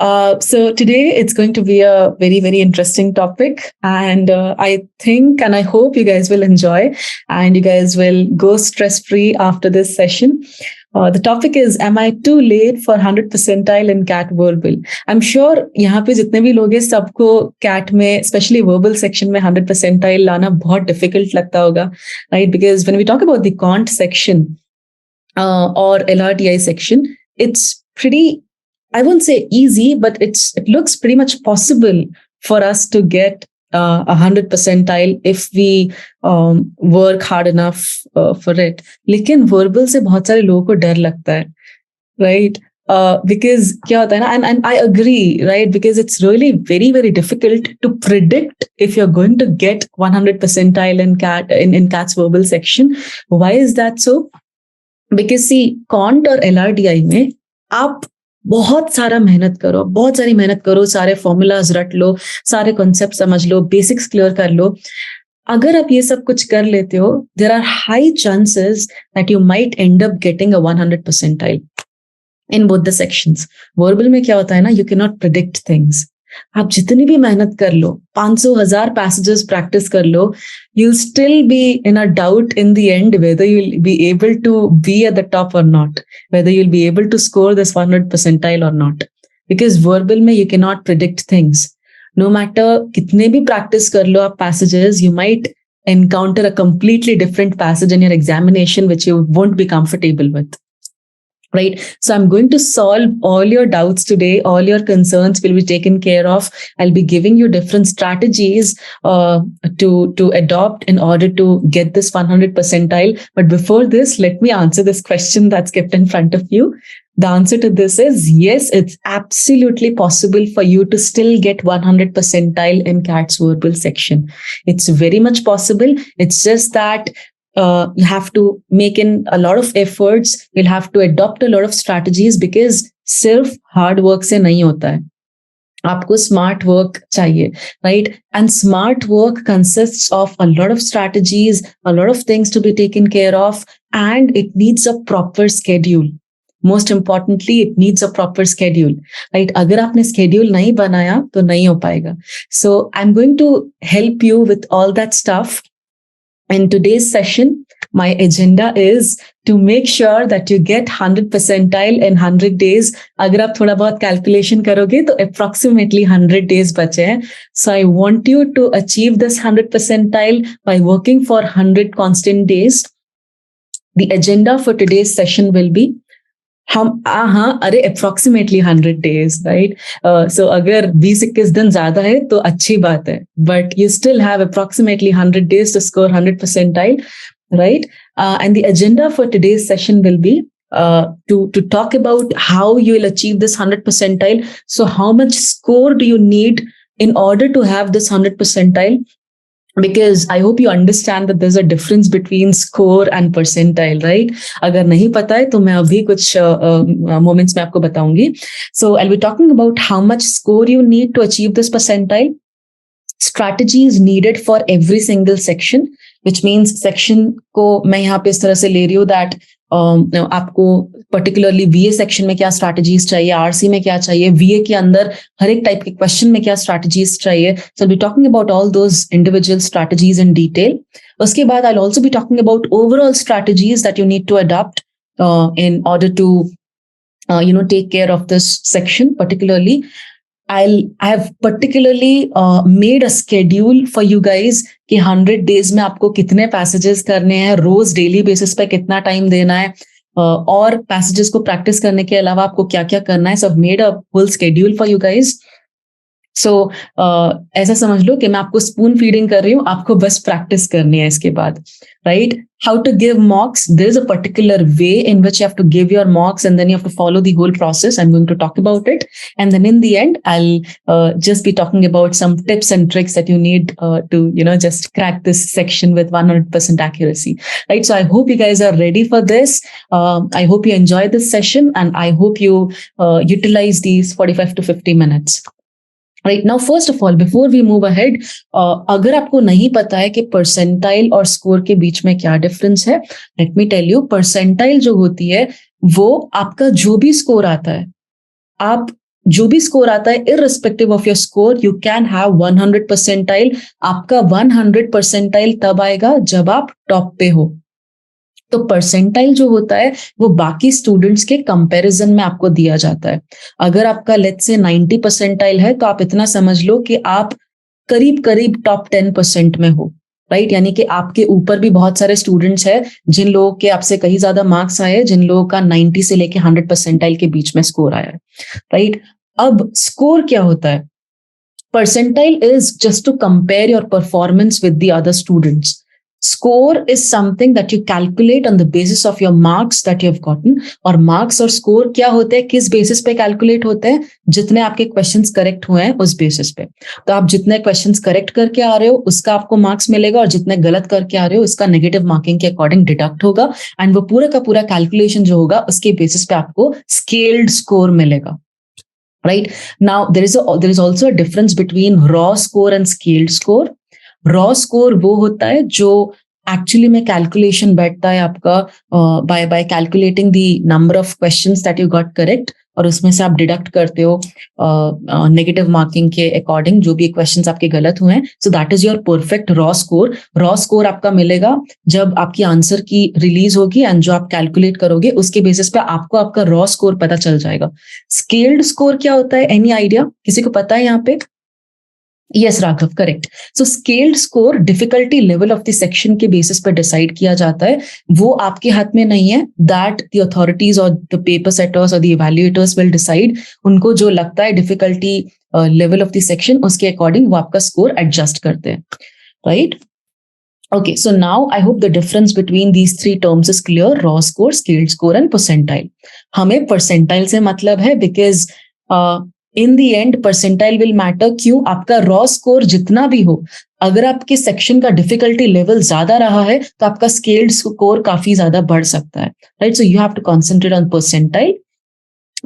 So today it's going to be a very, very interesting topic. And I think and I hope you guys will enjoy and you guys will go stress free after this session. The topic is, am I too late for 100 percentile in CAT verbal? I'm sure यहाँ पे जितने भी लोग हैं सबको CAT में specially verbal section में 100 percentile लाना बहुत difficult लगता होगा, right? Because when we talk about the cont section or LRTI section, it's pretty, I won't say easy, but it looks pretty much possible for us to get 100 percentile if we work hard enough for it. लेकिन verbal से बहुत सारे लोगों को डर लगता है, right? Because क्या होता है ना, and I agree, right? Because it's really very, very difficult to predict if you're going to get 100 percentile in CAT's verbal section. Why is that so? Because see, can't और LRTI में आप बहुत सारा मेहनत करो, बहुत सारी मेहनत करो, सारे फॉर्मूलाज रट लो, सारे कॉन्सेप्ट समझ लो, बेसिक्स क्लियर कर लो. अगर आप ये सब कुछ कर लेते हो, there are high chances that you might end up getting a 100 percentile in both the sections. Verbal में क्या होता है ना, you cannot predict things. आप जितनी भी मेहनत कर लो, 500,000 passages practice कर लो, you'll still be in a doubt in the end whether you'll be able to be at the top or not, whether you'll be able to score this 100 percentile or not. Because verbal में you cannot predict things. No matter कितने भी practice कर लो आप passages, you might encounter a completely different passage in your examination which you won't be comfortable with. Right. So I'm going to solve all your doubts today. All your concerns will be taken care of. I'll be giving you different strategies to adopt in order to get this 100 percentile. But before this, let me answer this question that's kept in front of you. The answer to this is yes, it's absolutely possible for you to still get 100 percentile in CAT's verbal section. It's very much possible. It's just that you have to make in a lot of efforts. You'll have to adopt a lot of strategies because सिर्फ hard work से नहीं होता है. आपको smart work चाहिए, right? And smart work consists of a lot of strategies, a lot of things to be taken care of, and it needs a proper schedule. Most importantly, it needs a proper schedule, right? अगर आपने schedule नहीं बनाया तो नहीं हो पाएगा. So I'm going to help you with all that stuff. In today's session, my agenda is to make sure that you get 100 percentile in 100 days. अगर आप थोड़ा बहुत calculation करोगे तो approximately 100 days बचे हैं. So I want you to achieve this 100 percentile by working for 100 constant days. The agenda for today's session will be अरे approximately 100 days, right? So अगर 20-21 दिन ज्यादा है तो अच्छी बात है, but you still have approximately 100 days to score 100 percentile, right? And the agenda for today's session will be to talk about how you will achieve this 100 percentile. So how much score do you need in order to have this 100 percentile? Because I hope you understand that there's a difference between score and percentile, right? अगर नहीं पता है तो मैं अभी कुछ moments में आपको बताऊंगी. So I'll be talking about how much score you need to achieve this percentile, strategies needed for every single section, which means section को मैं यहाँ पे इस तरह से ले रही हूँ that आपको पर्टिकुलरली VA सेक्शन में क्या स्ट्रैटेजीज चाहिए, RC में क्या चाहिए, VA के अंदर हर एक टाइप के क्वेश्चन में क्या स्ट्रैटेजीज चाहिए. सो I'll be talking about all those individual strategies in detail. उसके बाद I'll also be talking about overall strategies that you need to adopt in order to take care of this section. Particularly, I have particularly made a schedule for you guys कि 100 days में आपको कितने passages करने हैं, रोज daily basis पे कितना time देना है, और passages को प्रैक्टिस करने के अलावा आपको क्या क्या करना है. So I've made a full schedule for you guys. So ऐसा समझ लो कि मैं आपको स्पून फीडिंग कर रही हूँ, आपको बस प्रैक्टिस करनी है इसके बाद, right? How to give mocks. There's a particular way in which you have to give your mocks and then you have to follow the whole process. I'm going to talk about it. And then in the end, I'll just be talking about some tips and tricks that you need to, just crack this section with 100% accuracy, right? So I hope you guys are ready for this. I hope you enjoy this session and I hope you utilize these 45 to 50 minutes. Right now, first of all, before we move ahead, अगर आपको नहीं पता है कि percentile और score के बीच में क्या डिफरेंस है, let me tell you. Percentile जो होती है वो आपका जो भी स्कोर आता है, आप जो भी स्कोर आता है irrespective of your score you can have 100 percentile. आपका 100 परसेंटाइल तब आएगा जब आप टॉप पे हो। तो परसेंटाइल जो होता है वो बाकी स्टूडेंट्स के कंपैरिजन में आपको दिया जाता है। अगर आपका लेट्स से 90 परसेंटाइल है तो आप इतना समझ लो कि आप करीब करीब टॉप 10% में हो, राइट? यानी कि आपके ऊपर भी बहुत सारे स्टूडेंट्स हैं जिन लोगों के आपसे कहीं ज्यादा मार्क्स आए, जिन लोगों का 90 से लेके 100 परसेंटाइल के बीच में स्कोर आया है, राइट? अब स्कोर क्या होता है? Percentile is just to compare your performance with the other students. Score is something that you calculate on the basis of your marks that you have gotten. और marks और score क्या होते हैं, किस basis पे calculate होते हैं? जितने आपके questions correct हुए हैं उस basis पे। तो आप जितने questions correct करके आ रहे हो उसका आपको marks मिलेगा, और जितने गलत करके आ रहे हो उसका negative marking के according deduct होगा, and वो पूरा का पूरा calculation जो होगा उसके basis पे आपको scaled score मिलेगा, right? Now there is also a difference between raw score and scaled score. Raw score वो होता है जो एक्चुअली में कैलकुलेशन बैठता है आपका bye calculating the number of questions that you got correct, और उसमें से आप डिडक्ट करते हो नेगेटिव मार्किंग के अकॉर्डिंग जो भी क्वेश्चंस आपके गलत हुए हैं. So that is your perfect raw score. Raw score आपका मिलेगा जब आपकी आंसर की रिलीज होगी एंड जो आप कैलकुलेट करोगे उसके बेसिस पे आपको आपका रॉ स्कोर पता चल जाएगा. स्केल्ड स्कोर क्या होता है? Any idea? किसी को पता है यहाँ पे? Yes Raghav, correct. So scaled score difficulty level of the section के बेसिस पर डिसाइड किया जाता है. वो आपके हाथ में नहीं है. दैट द अथॉरिटीज और द पेपर सेटर्स और द इवैल्यूएटर्स विल डिसाइड. उनको जो लगता है difficulty level of the section उसके अकॉर्डिंग वो आपका स्कोर एडजस्ट करते हैं, right? Okay, so now I hope the difference between these three terms is clear: raw score, scaled score and percentile. हमें percentile से मतलब है because in the end percentile will matter. क्यों? आपका रॉ स्कोर जितना भी हो, अगर आपके सेक्शन का डिफिकल्टी लेवल ज्यादा रहा है तो आपका स्केल्ड स्कोर काफी ज्यादा बढ़ सकता है, right? So you have to concentrate on percentile.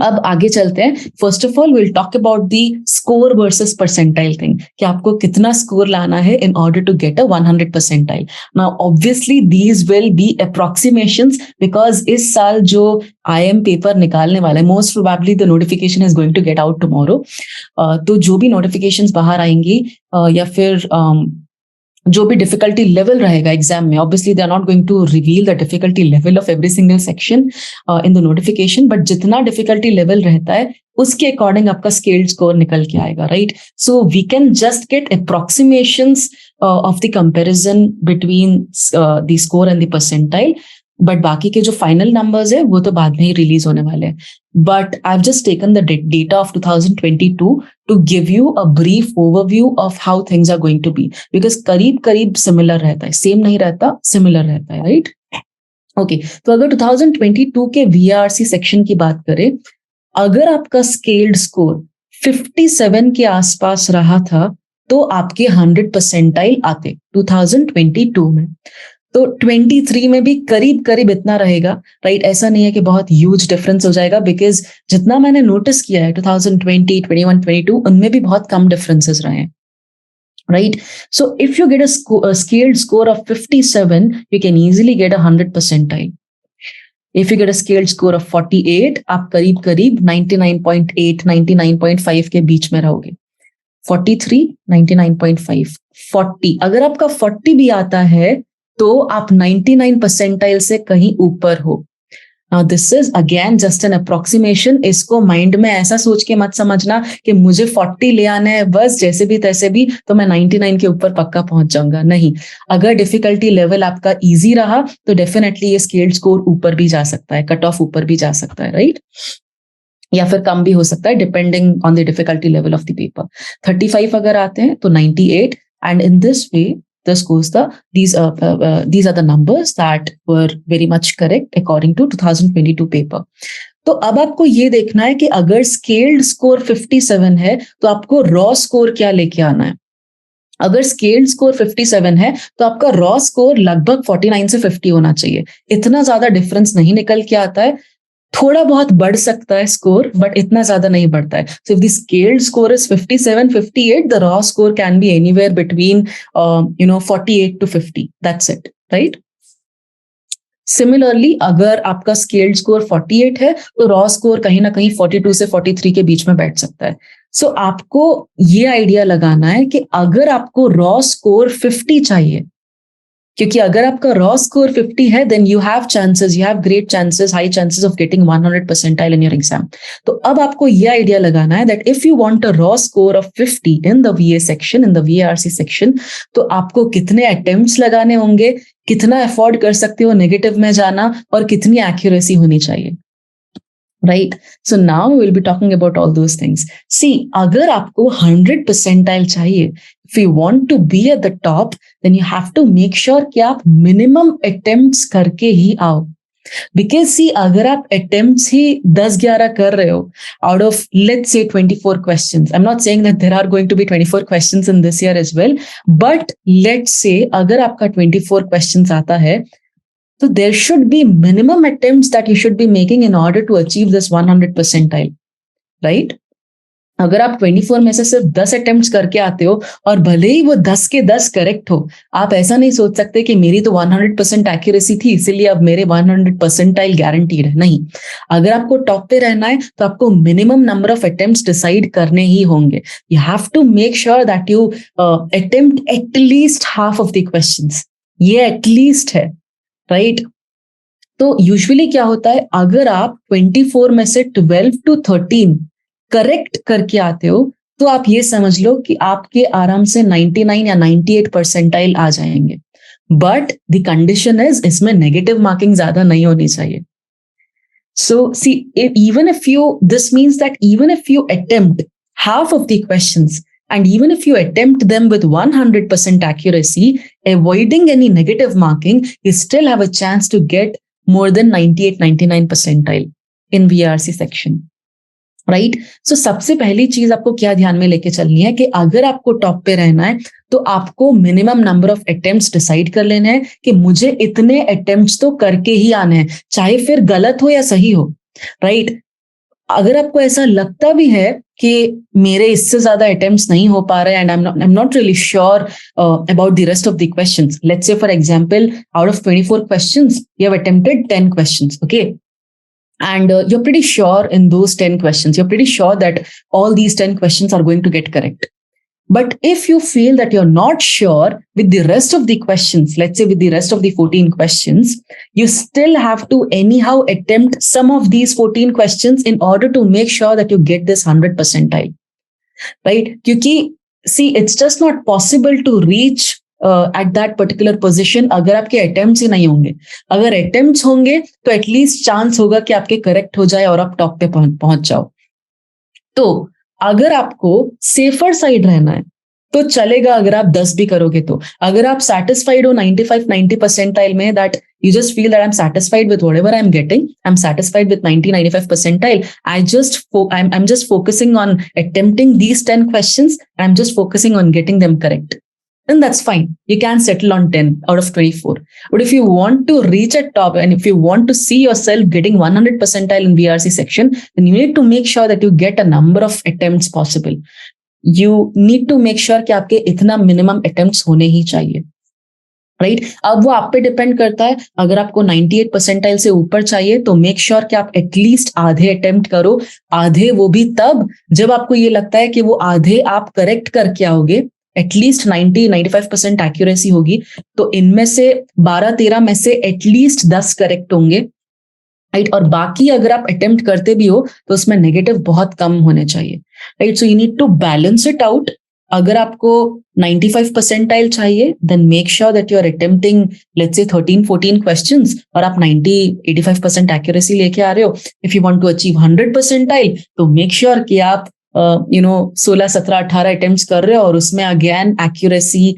अब आगे चलते हैं. First of all will talk about the score versus percentile thing, कि आपको कितना स्कोर लाना है in order to get a 100 percentile. Now obviously these will be approximations, because इस साल जो IIM पेपर निकालने वाला है, most probably the notification is going to get out tomorrow. तो जो भी नोटिफिकेशंस बाहर आएंगी या फिर जो भी डिफिकल्टी लेवल रहेगा एग्जाम में, obviously they are not going to reveal the difficulty level of every single section in the notification, but जितना डिफिकल्टी लेवल रहता है उसके अकॉर्डिंग आपका स्केल्ड स्कोर निकल के आएगा, right? So we can just get approximations of the comparison between the score and the percentile, but बाकी के जो फाइनल नंबर्स है वो तो बाद में ही रिलीज होने वाले हैं. But I have just taken the data of 2022 to give you a brief overview of how things are going to be, because करीब करीब सिमिलर रहता है, सेम नहीं रहता, सिमिलर रहता है, राइट? ओके, तो अगर 2022 के VRC सेक्शन की बात करें, अगर आपका स्केल्ड स्कोर 57 के आसपास रहा था तो आपके 100 परसेंटाइल आते 2022 में. तो 23 में भी करीब करीब इतना रहेगा, राइट? ऐसा नहीं है कि बहुत ह्यूज डिफरेंस हो जाएगा, बिकॉज जितना मैंने नोटिस किया है 2020, 21, 22 उनमें भी बहुत कम डिफरेंसेस रहे हैं, right? So if you get a scaled score of 57, you can easily get 100 percentile. If you get a scaled score of 48, आप करीब करीब 99.8, 99.5 के बीच में रहोगे. 43, 99.5, 40. अगर आपका 40 भी आता है तो आप 99 परसेंटाइल से कहीं ऊपर हो. Now this is again just an approximation. इसको माइंड में ऐसा सोच के मत समझना कि मुझे 40 ले आना है बस जैसे भी तैसे भी तो मैं 99 के ऊपर पक्का पहुंच जाऊंगा. नहीं, अगर डिफिकल्टी लेवल आपका इजी रहा तो डेफिनेटली ये स्केल्ड स्कोर ऊपर भी जा सकता है, कट ऑफ ऊपर भी जा सकता है, राइट? या फिर कम भी हो सकता है depending on the difficulty level of the paper. 35 अगर आते हैं तो 98, and in this way this goes these are the numbers that were very much correct according to 2022 paper. तो अब आपको ये देखना है कि अगर स्केल्ड स्कोर 57 है तो आपको रॉ स्कोर क्या लेके आना है. अगर स्केल्ड स्कोर 57 है तो आपका रॉ स्कोर लगभग 49 से 50 होना चाहिए. इतना ज्यादा डिफरेंस नहीं निकल के आता है, थोड़ा बहुत बढ़ सकता है स्कोर बट इतना ज्यादा नहीं बढ़ता है. So if the scaled score is 57, 58, the raw score can be anywhere between 48 to 50. That's it, right? Similarly अगर आपका स्केल्ड स्कोर 48 है तो रॉ स्कोर कहीं ना कहीं 42 से 43 के बीच में बैठ सकता है. सो आपको ये आइडिया लगाना है कि अगर आपको रॉ स्कोर 50 चाहिए, क्योंकि अगर आपका रॉ स्कोर 50 है then you have great chances, high chances of getting 100 percentile in your exam. तो अब आपको ये आइडिया लगाना है that if you want a raw score of 50 in the VA section, in the VRC section, तो आपको कितने अटेम्प्ट्स लगाने होंगे, कितना अफोर्ड कर सकते हो नेगेटिव में जाना, और कितनी एक्यूरेसी होनी चाहिए. Right. So now we will be talking about all those things. See, अगर आपको 100 percentile चाहिए, if you want to be at the top, then you have to make sure कि आप minimum attempts करके ही आओ. Because see, अगर आप attempts ही 10-11 कर रहे हो out of let's say 24 questions, I'm not saying that there are going to be 24 questions in this year as well, but let's say अगर आपका 24 questions आता है, so there should be minimum attempts that you should be making in order to achieve this 100 percentile, right? अगर आप 24 में से सिर्फ 10 attempts करके आते हो और भले ही वो 10 के 10 करेक्ट हो, आप ऐसा नहीं सोच सकते कि मेरी तो 100% एक्यूरेसी थी इसीलिए अब मेरे 100 परसेंटाइल गारंटीड है. नहीं, अगर आपको टॉप पे रहना है तो आपको minimum number of attempts decide करने ही होंगे. You have to make sure that you attempt at least half of the questions. ये एटलीस्ट है, राइट? तो यूजुअली क्या होता है, अगर आप 24 में से 12 to 13 करेक्ट करके आते हो तो आप ये समझ लो कि आपके आराम से 99 या 98 परसेंटाइल आ जाएंगे. बट द कंडीशन इज इसमें नेगेटिव मार्किंग ज्यादा नहीं होनी चाहिए. So C, even if you, this means that even if you attempt half of the questions and even if you attempt them with 100% accuracy, avoiding any negative marking, you still have a chance to get more than 98-99 percentile in VRC section. Right? So सबसे पहली चीज आपको क्या ध्यान में लेके चलनी है कि अगर आपको टॉप पे रहना है तो आपको minimum number of attempts decide कर लेने हैं कि मुझे इतने अटेम्प्ट्स तो करके ही आने हैं, चाहे फिर गलत हो या सही हो. राइट? अगर आपको ऐसा लगता भी है कि मेरे इससे ज्यादा अटेम्प्ट्स नहीं हो पा रहे and I am not really sure about the rest of the questions, let's say for example out of 24 questions you have attempted 10 questions, okay, and you're pretty sure in those 10 questions, you're pretty sure that all these 10 questions are going to get correct. But if you feel that you're not sure with the rest of the questions, let's say with the rest of the 14 questions, you still have to anyhow attempt some of these 14 questions in order to make sure that you get this 100 percentile, right? Kyunki, see, it's just not possible to reach at that particular position अगर आपके attempts ही नहीं होंगे. अगर attempts होंगे तो at least chance होगा कि आपके करेक्ट हो जाए और आप टॉप पे पहुंच जाओ. तो अगर आपको सेफर साइड रहना है तो चलेगा अगर आप 10 भी करोगे. तो अगर आप सेटिस्फाइड हो 95-90 परसेंटाइल में, that you just feel that I'm satisfied with whatever I'm getting, I'm satisfied with 90-95 percentile, I'm just focusing on attempting these 10 questions, I'm just focusing on getting them correct, then that's fine. You can settle on 10 out of 24. But if you want to reach at top and if you want to see yourself getting 100 percentile in VRC section, then you need to make sure that you get a number of attempts possible. You need to make sure कि आपके इतना minimum attempts होने ही चाहिए. Right? अब वो आप पे depend करता है. अगर आपको 98 परसेंटाइल से ऊपर चाहिए तो मेक श्योर कि आप एटलीस्ट आधे अटेम्प्ट करो. आधे वो भी तब जब आपको ये लगता है कि वो आधे आप करेक्ट करके आओगे, एटलीस्ट 90-95% एक्यूरेसी होगी. तो इनमें से 12-13 में से एटलीस्ट 10 करेक्ट होंगे, राइट? और बाकी अगर आप अटेम्प्ट करते भी हो तो उसमें नेगेटिव बहुत कम होने चाहिए, right? So you need to balance it out. अगर आपको 95 परसेंटाइल चाहिए then make sure that you are attempting let's say 13-14 questions और आप 90-85% एक्यूरेसी लेके आ रहे हो. If you want to achieve 100 percentile तो मेक श्योर कि आप 16-17-18 अटेम्प्ट्स कर रहे हो और उसमें अगेन एक्यूरेसी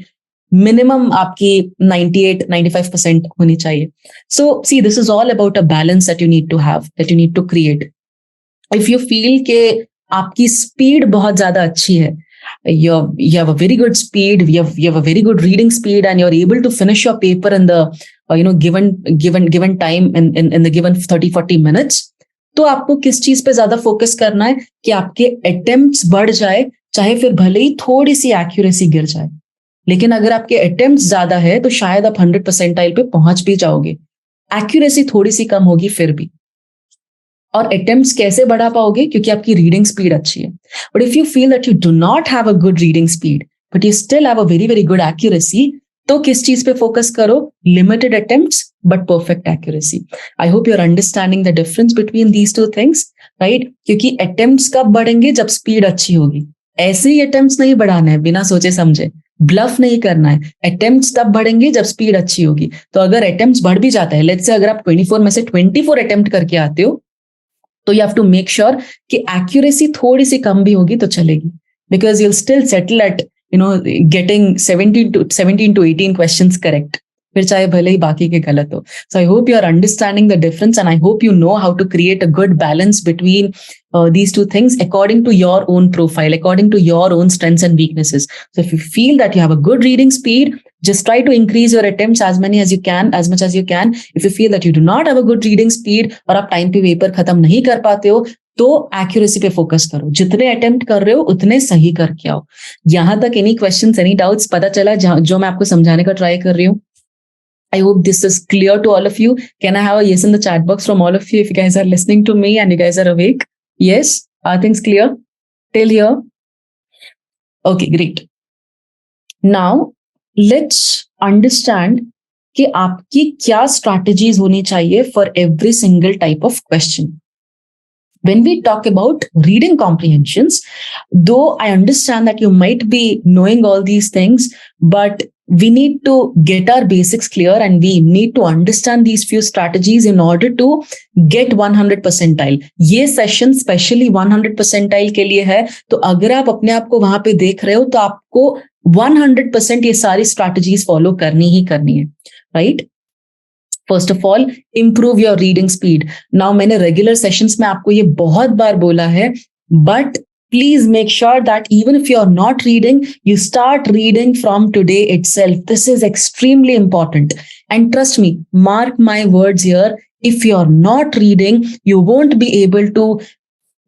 मिनिमम आपकी 98-95% होनी चाहिए. So see, this is all about a balance that you need to have, that you need to create. If you feel के आपकी स्पीड बहुत ज्यादा अच्छी है, you have a very good speed, you have a very good reading speed and you're able to finish your paper in the given time in the given 30-40 minutes, तो आपको किस चीज पे ज्यादा फोकस करना है कि आपके अटेम्प्ट्स बढ़ जाए, चाहे फिर भले ही थोड़ी सी एक्यूरेसी गिर जाए. लेकिन अगर आपके अटेम्प्ट्स ज्यादा है तो शायद आप 100 परसेंटाइल पे पहुंच भी जाओगे. एक्यूरेसी थोड़ी सी कम होगी फिर भी। और अटेम्प्ट्स कैसे बढ़ा पाओगे? क्योंकि आपकी रीडिंग स्पीड अच्छी है। But if you feel that you do not have a good reading speed but you still have a very very good accuracy, तो किस चीज पे फोकस करो? Limited attempts but perfect accuracy. I hope you are understanding the difference between these two things, right? क्योंकि attempts कब बढ़ेंगे? जब speed अच्छी होगी। ऐसे ही अटेम्प्ट्स नहीं बढ़ाने हैं बिना सोचे समझे, ब्लफ नहीं करना है। अटेम्प्ट्स तब बढ़ेंगे जब स्पीड अच्छी होगी। तो अगर अटेम्प्ट्स बढ़ भी जाता है, लेट्स से अगर आप 24 में से 24 अटेम्प्ट करके आते हो, तो you have to make sure कि एक्यूरेसी थोड़ी सी कम भी होगी तो चलेगी, because you'll still settle at getting 17 to 18 questions correct, फिर चाहे भले ही बाकी के गलत हो। So I hope you are understanding the difference and I hope you know how to create a good balance between these two things according to your own profile, according to your own strengths and weaknesses. So if you feel that you have a good reading speed, just try to increase your attempts as much as you can. If you feel that you do not have a good reading speed और आप time पे paper खत्म नहीं कर पाते हो, तो accuracy पे फोकस करो। जितने अटेम्प्ट कर रहे हो उतने सही करके आओ। यहां तक एनी क्वेश्चंस, एनी डाउट्स पता चला जो मैं आपको समझाने का ट्राई कर रही हूँ? I hope this is clear to all of you. Can I have a yes in the chat box from all of you if you guys are listening to me and you guys are awake? Yes? Are things clear till here? Okay, great. Now, let's understand कि आपकी क्या strategies होनी चाहिए for every single type of question. When we talk about reading comprehensions, though I understand that you might be knowing all these things, but we need to get our basics clear and we need to understand these few strategies in order to get 100 percentile. ये session specially 100 percentile के लिए है, तो अगर आप अपने आप को वहां पे देख रहे हो तो आपको 100% ये सारी strategies follow करनी ही करनी है, right? First of all, improve your reading speed. Now मैंने रेगुलर सेशंस में आपको ये बहुत बार बोला है, but please make sure that even if you're not reading, you start reading from today itself. This is extremely important. And trust me, mark my words here, if you're not reading, you won't be able to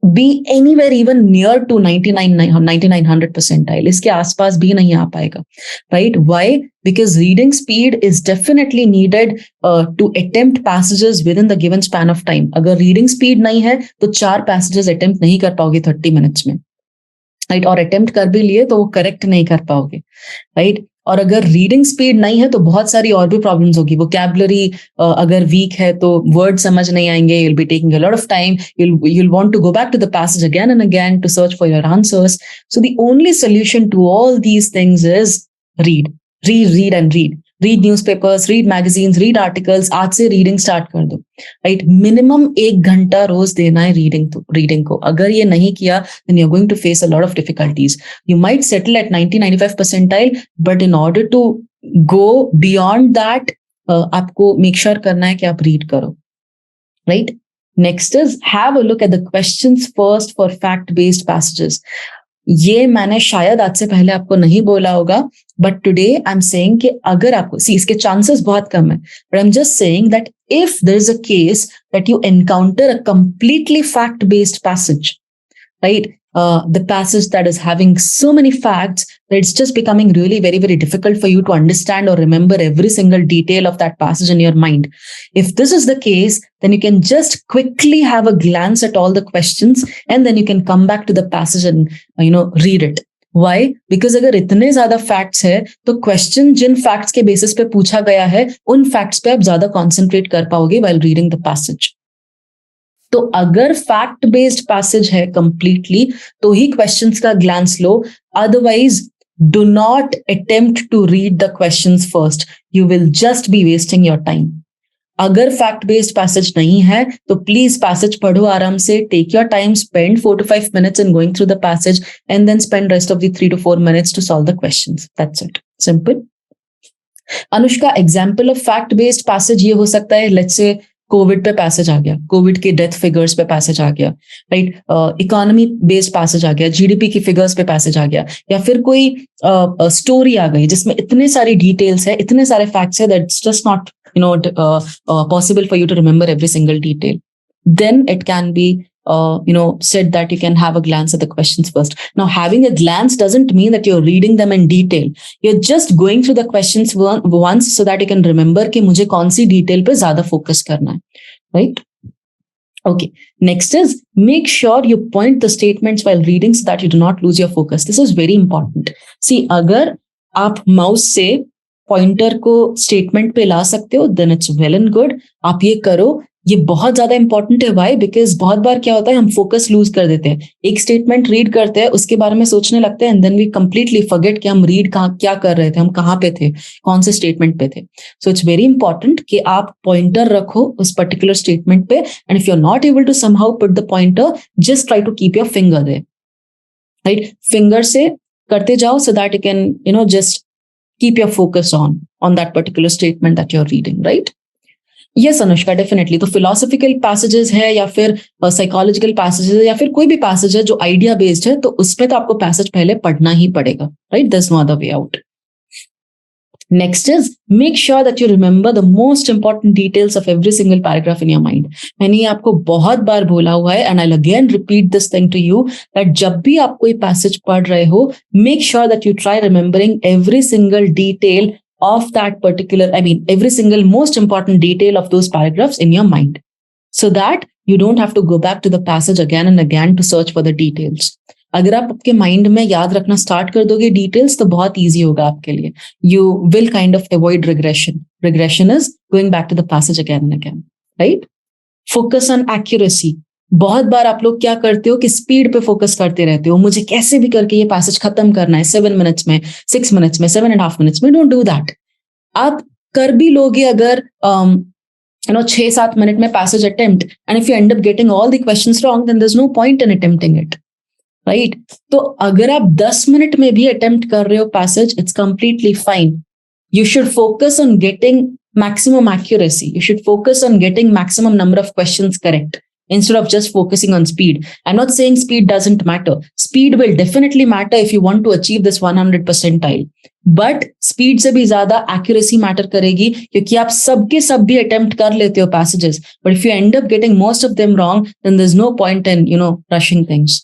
be anywhere even near to 9900 percentile. इसके आसपास भी नहीं आ पाएगा, right? Why? Because reading speed is definitely needed to attempt passages within the given span of time. अगर reading speed नहीं है तो 4 passages attempt नहीं कर पाओगे 30 minutes में, right? और attempt कर भी लिए तो वो correct नहीं कर पाओगे, right? और अगर रीडिंग स्पीड नहीं है तो बहुत सारी और भी प्रॉब्लम्स होगी। वोकैबुलरी अगर वीक है तो वर्ड समझ नहीं आएंगे, you'll be taking a lot of time, you'll want to go back to the passage again and again to search for your answers. So the only solution to all these things is read and read. Read newspapers, read magazines, read articles. आज से reading start कर दो, right? Minimum 1 घंटा रोज देना है reading को। अगर ये नहीं किया then you're going to face a lot of difficulties. You might settle at 90-95 percentile, but in order to go beyond that, आपको make sure करना है कि आप रीड करो, right? Next is have a look at the questions first for fact-based passages. ये मैंने शायद आज से पहले आपको नहीं बोला होगा, but today I am saying कि अगर आपको इसके चांसेस बहुत कम है, but I am just saying that if there is a case that you encounter a completely fact based passage, right? The passage that is having so many facts that it's just becoming really very, very difficult for you to understand or remember every single detail of that passage in your mind. If this is the case, then you can just quickly have a glance at all the questions and then you can come back to the passage and read it. Why? Because अगर इतने ज्यादा facts है तो question जिन facts के basis पे पूछा गया है उन facts पे आप ज्यादा concentrate कर पाओगे while reading the passage. तो अगर फैक्ट बेस्ड पैसेज है कंप्लीटली तो ही क्वेश्चंस का ग्लांस लो, otherwise do not attempt to read the questions first, you will just be wasting your time. अगर फैक्ट बेस्ड पैसेज नहीं है तो प्लीज पैसेज पढ़ो आराम से, take your time, spend 4 to 5 minutes in going through the passage and then spend rest of the 3 to 4 minutes to solve the questions. That's it. Simple. Anushka, example of fact based passage ये हो सकता है, let's say Covid पे passage आ गया, Covid के death figures पे passage आ गया, right? Economy based passage आ गया, जीडीपी की फिगर्स पे पैसेज आ गया, या फिर कोई स्टोरी आ गई जिसमें इतने सारी डिटेल्स है, इतने सारे फैक्ट्स है that's just not possible for you to remember every single detail. Then it can be said that you can have a glance at the questions first. Now, having a glance doesn't mean that you're reading them in detail. You're just going through the questions once so that you can remember कि मुझे कौन सी detail पे ज़्यादा focus करना है, right? Okay. Next is make sure you point the statements while reading so that you do not lose your focus. This is very important. See, अगर आप mouse से पॉइंटर को स्टेटमेंट पे ला सकते हो then it's well and good. आप ये करो. ये बहुत ज्यादा इंपॉर्टेंट है. व्हाई? बिकॉज बहुत बार क्या होता है, हम फोकस लूज कर देते हैं. एक स्टेटमेंट रीड करते हैं, उसके बारे में सोचने लगते हैं and then we completely forget कि हम रीड क्या कर रहे थे, हम कहाँ पे थे, कौन से स्टेटमेंट पे थे. सो इट्स वेरी इंपॉर्टेंट कि आप पॉइंटर रखो उस पर्टिकुलर स्टेटमेंट पे. And if you are not able to somehow put the pointer, just try to keep your finger there, right? Finger से करते जाओ so that you can just keep your focus on that particular statement that you're reading, right? Yes, Anushka, definitely. तो philosophical passages है या फिर psychological passages है या फिर कोई भी passage है जो idea based है, तो उसमें तो आपको passage पहले पढ़ना ही पड़ेगा, right? There's no other way out. Next is make sure that you remember the most important details of every single paragraph in your mind. मैंने आपको बहुत बार बोला हुआ है and I'll again repeat this thing to you that जब भी आप कोई passage पढ़ रहे हो, make sure that you try remembering every single detail of that particular, every single most important detail of those paragraphs in your mind, so that you don't have to go back to the passage again and again to search for the details. अगर आप आपके mind में याद रखना start कर दोगे details, तो बहुत ईजी होगा आपके लिए. You will kind of avoid regression. Regression is going back to the passage again and again, right? Focus on accuracy. बहुत बार आप लोग क्या करते हो कि स्पीड पे फोकस करते रहते हो, मुझे कैसे भी करके ये पैसेज खत्म करना है 7 मिनट्स में, 6 मिनट्स में, 7.5 मिनट्स में. Don't do that. आप कर भी लोगे अगर 6-7 मिनट में passage attempt, and if you end up getting all the questions wrong, then there is no point in attempting it, right? तो अगर आप 10 मिनट में भी अटेम्प्ट कर रहे हो passage, it's completely fine. You should focus on getting maximum accuracy. You should focus on getting maximum number of questions correct instead of just focusing on speed. I'm not saying speed doesn't matter. Speed will definitely matter if you want to achieve this 100 percentile. But speed से भी ज्यादा accuracy matter करेगी, क्योंकि आप सबके सब भी attempt कर लेते हो passages. But if you end up getting most of them wrong, then there's no point in, rushing things.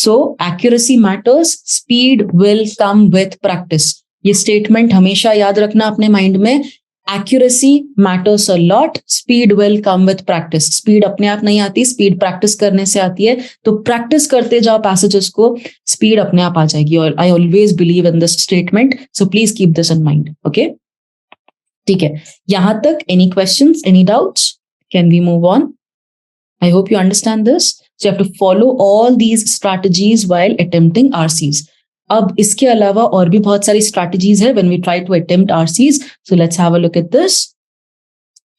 So accuracy matters. Speed will come with practice. ये statement हमेशा याद रखना अपने mind में. Accuracy matters a lot. Speed will come with practice. Speed अपने आप नहीं आती, speed practice करने से आती है. तो practice करते जाओ passages को, speed अपने आप आ जाएगी. और I always believe in this statement. So please keep this in mind. Okay? ठीक है. यहाँ तक any questions, any doubts? Can we move on? I hope you understand this. So you have to follow all these strategies while attempting RCs. अब इसके अलावा और भी बहुत सारी strategies है when we try to attempt RCs. So let's have a look at this.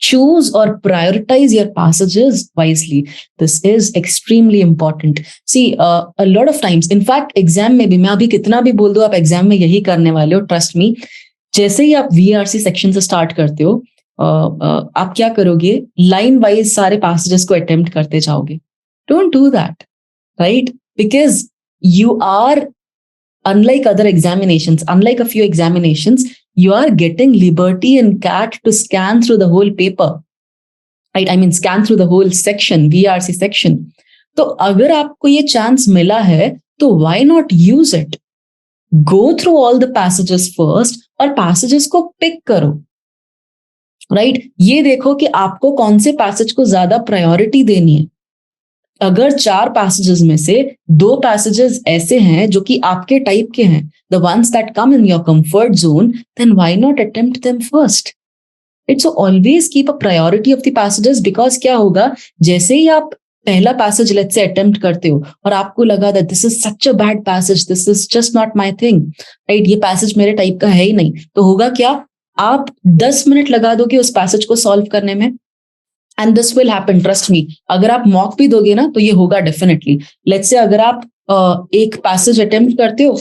Choose or prioritize your passages wisely. This is extremely important. See, a lot of times, in fact, exam में भी, मैं अभी कितना भी बोल दूं, आप exam में यही करने वाले हो, trust me. जैसे ही आप VRC section से start करते हो, आप क्या करोगे? Line wise सारे passages को attempt करते जाओगे. Don't do that, right? Because you are, unlike other examinations, unlike a few examinations, you are getting liberty and CAT to scan through the whole paper, right? Scan through the whole section, VRC section. तो अगर आपको ये chance मिला है, तो why not use it? Go through all the passages first और passages को pick करो, right? ये देखो कि आपको कौन से passage को ज्यादा priority देनी है. अगर 4 passages में से 2 passages ऐसे हैं जो कि आपके टाइप के हैं, the ones that come in your comfort zone, then why not attempt them first? It's so always keep a priority of the passages, because क्या होगा, जैसे ही आप पहला passage let's say attempt करते हो और आपको लगा that this is such a bad passage, this is just not my thing, right? ये passage मेरे टाइप का है ही नहीं, तो होगा क्या, आप 10 मिनट लगा दोगे उस passage को solve करने में. And this will happen, trust me. अगर आप mock भी दोगे ना, तो ये होगा definitely. Let's say अगर आप एक passage attempt करते हो,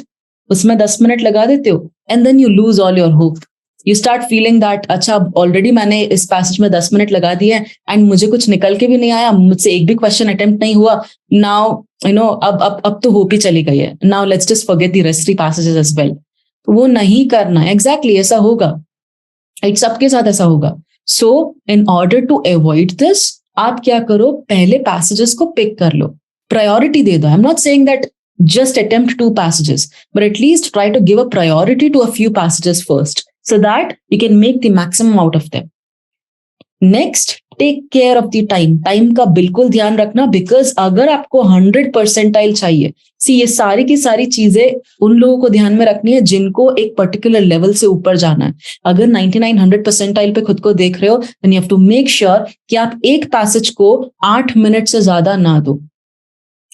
उसमें 10 मिनट लगा देते हो, and then you lose all your hope. You start feeling that अच्छा already मैंने इस passage में 10 मिनट लगा दिए and मुझे कुछ निकल के भी नहीं आया, मुझसे एक भी question attempt नहीं हुआ. Now अब तो hope ही चली गई है. Now let's just forget the rest 3 passages as well. तो वो नहीं करना है. Exactly ऐसा होगा. सबके साथ ऐसा होगा. So in order to avoid this, आप क्या करो, पहले पैसेजेस को पिक कर लो, प्रायोरिटी दे दो. आई am not saying that just attempt 2 passages, but at least try to give a priority to a few passages first so that you can make the maximum out of them. Next, take care of the time. Time का बिल्कुल ध्यान रखना, because अगर आपको 100 percentile चाहिए, सी ये सारी की सारी चीजें उन लोगों को ध्यान में रखनी है जिनको एक पर्टिकुलर लेवल से ऊपर जाना है. अगर 99 100 परसेंटाइल पे खुद को देख रहे हो, then you have to make sure कि आप एक पैसेज को 8 मिनट से ज्यादा ना दो.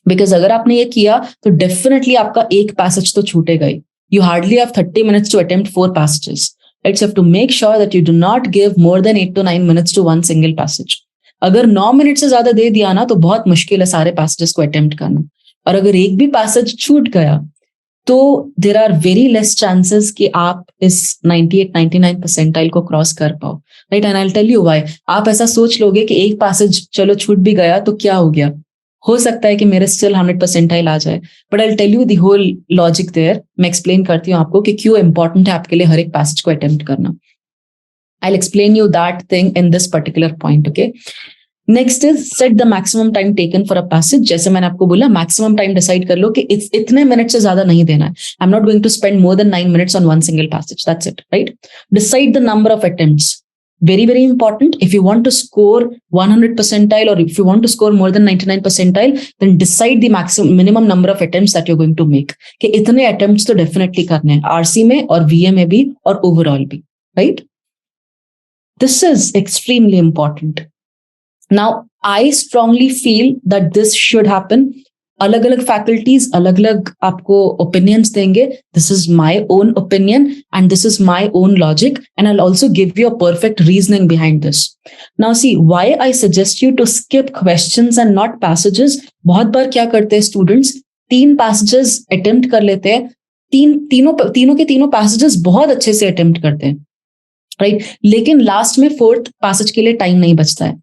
बिकॉज अगर आपने ये किया तो डेफिनेटली आपका एक पैसेज तो छूटेगा ही. You hardly have 30 minutes to attempt 4 passages. Right? So you have to make sure that you do not give more than 8 to 9 minutes to one single passage. अगर 9 मिनट से ज्यादा दे दिया ना तो बहुत मुश्किल है सारे पैसेजेस को अटेम्प्ट करना. और अगर एक भी पैसेज छूट गया तो there are very less chances कि आप इस 98-99 परसेंटाइल को क्रॉस कर पाओ. Right? And I will tell you why. आप ऐसा सोच लोगे कि एक पैसेज चलो छूट भी गया तो क्या हो गया, हो सकता है कि मेरे स्टिल 100 परसेंटाइल आ जाए. But I will tell you the whole logic there. मैं एक्सप्लेन करती हूँ आपको कि क्यों इंपॉर्टेंट है आपके लिए हर एक पैसेज को अटेम्प्ट करना. I will explain you that thing in this particular point. Okay, next is set the maximum time taken for a passage. जैसे मैंने आपको बोला, मैक्सिमम टाइम डिसाइड कर लो कि इतने मिनट से ज्यादा नहीं देना है. I am not going to spend more than 9 minutes on one single passage. That's it. Right? Decide the number of attempts. Very, very important. If you want to score 100 percentile or if you want to score more than 99 percentile, then decide the minimum number of attempts that you're going to make. कि इतने attempts तो definitely करने हैं, RC में और VA में भी और overall भी. Right? This is extremely important. Now, I strongly feel that this should happen. अलग अलग फैकल्टीज अलग अलग आपको ओपिनियंस देंगे. This is my own opinion and this is my own logic and I will also give you a perfect reasoning behind this. Now see why I suggest you to skip questions and not passages. बहुत बार क्या करते हैं students, 3 passages attempt कर लेते हैं, तीनों के तीनों पैसेजेस बहुत अच्छे से अटेम्प्ट करते हैं. राइट? लेकिन लास्ट में 4th पैसेज के लिए टाइम नहीं बचता है.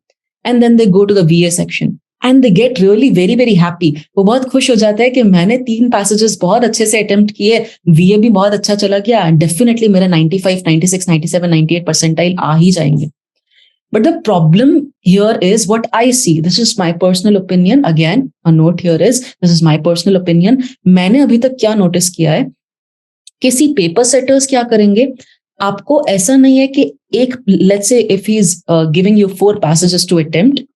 And then they go to the VA section and they get really very very happy. वो बहुत खुश हो जाता है कि मैंने 3 पैसेजेस बहुत अच्छे से अटेम्प्ट किए, VA भी बहुत अच्छा चला गया, डेफिनेटली मेरा 95 96 97 98 परसेंटाइल आ ही जाएंगे. But the problem here is what I see. This is my personal opinion. Again, a note here is this is my personal opinion. मैंने अभी तक क्या नोटिस किया है, किसी पेपर सेटर्स क्या करेंगे, आपको ऐसा नहीं है कि एक, let's say if he is giving you 4 passages to attempt,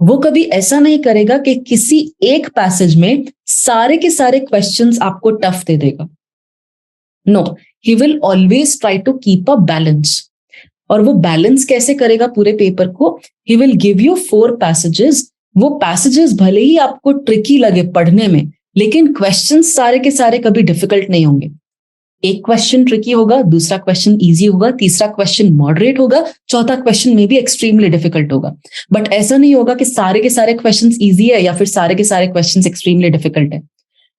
वो कभी ऐसा नहीं करेगा कि किसी एक पैसेज में सारे के सारे क्वेश्चंस आपको टफ दे देगा. No, he will always try to keep a balance. और वो बैलेंस कैसे करेगा पूरे पेपर को? He will give you 4 passages. वो पैसेजेस भले ही आपको ट्रिकी लगे पढ़ने में, लेकिन क्वेश्चंस सारे के सारे कभी डिफिकल्ट नहीं होंगे. एक क्वेश्चन ट्रिकी होगा, दूसरा क्वेश्चन इजी होगा, तीसरा क्वेश्चन मॉडरेट होगा, चौथा क्वेश्चन में भी एक्सट्रीमली डिफिकल्ट होगा. बट ऐसा नहीं होगा कि सारे के सारे क्वेश्चंस इजी है या फिर सारे के सारे क्वेश्चंस एक्सट्रीमली डिफिकल्ट है.